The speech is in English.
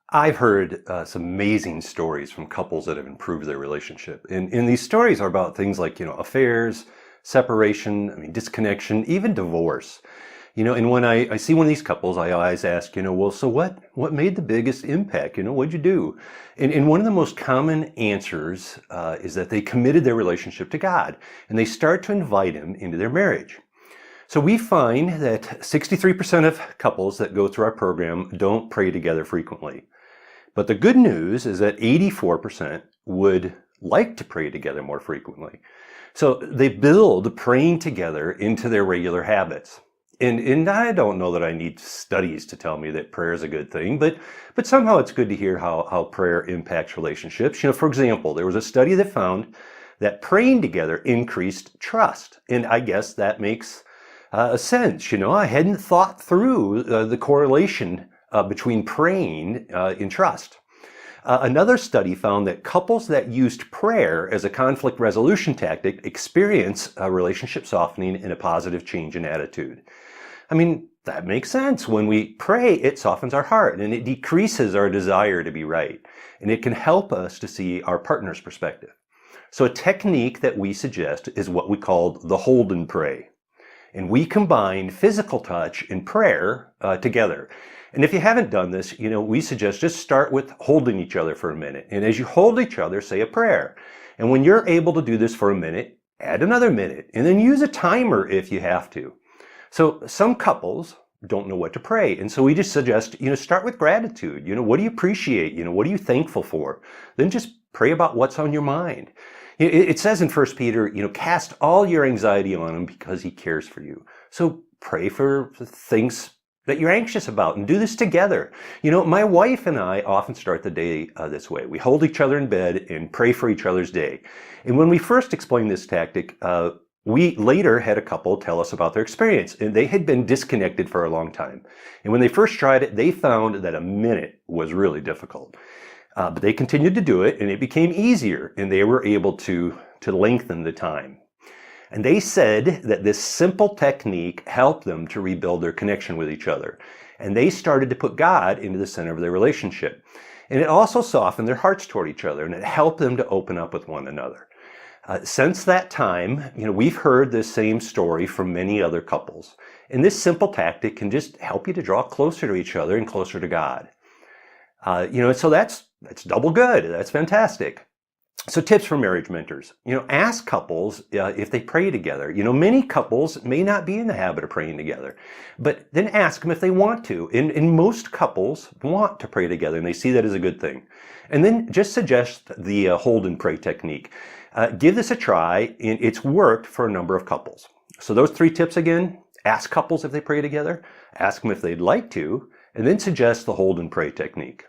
I've heard some amazing stories from couples that have improved their relationship. And these stories are about things like, affairs, separation, disconnection, even divorce. And when I see one of these couples, I always ask, well, so what made the biggest impact? What'd you do? And one of the most common answers is that they committed their relationship to God and they start to invite Him into their marriage. So we find that 63% of couples that go through our program don't pray together frequently. But the good news is that 84% would like to pray together more frequently. So they build praying together into their regular habits. And I don't know that I need studies to tell me that prayer is a good thing, but somehow it's good to hear how prayer impacts relationships. For example, there was a study that found that praying together increased trust. And I guess that makes sense. I hadn't thought through the correlation between praying and trust. Another study found that couples that used prayer as a conflict resolution tactic experience a relationship softening and a positive change in attitude. That makes sense. When we pray, it softens our heart and it decreases our desire to be right. And it can help us to see our partner's perspective. So a technique that we suggest is what we call the hold and pray. And we combine physical touch and prayer together. And if you haven't done this, we suggest just start with holding each other for a minute. And as you hold each other, say a prayer. And when you're able to do this for a minute, add another minute. And then use a timer if you have to. So some couples don't know what to pray. And so we just suggest, start with gratitude. What do you appreciate? What are you thankful for? Then just pray about what's on your mind. It says in 1 Peter, cast all your anxiety on Him because He cares for you. So pray for the things that you're anxious about and do this together. My wife and I often start the day this way. We hold each other in bed and pray for each other's day. And when we first explained this tactic, we later had a couple tell us about their experience, and they had been disconnected for a long time. And when they first tried it, they found that a minute was really difficult. But they continued to do it, and it became easier, and they were able to lengthen the time. And they said that this simple technique helped them to rebuild their connection with each other. And they started to put God into the center of their relationship. And it also softened their hearts toward each other, and it helped them to open up with one another. Since that time, we've heard this same story from many other couples. And this simple tactic can just help you to draw closer to each other and closer to God. So that's double good. That's fantastic. So tips for marriage mentors. Ask couples if they pray together. Many couples may not be in the habit of praying together, but then ask them if they want to. And most couples want to pray together, and they see that as a good thing. And then just suggest the hold and pray technique. Give this a try, and it's worked for a number of couples. So those 3 tips again: ask couples if they pray together, ask them if they'd like to, and then suggest the hold and pray technique.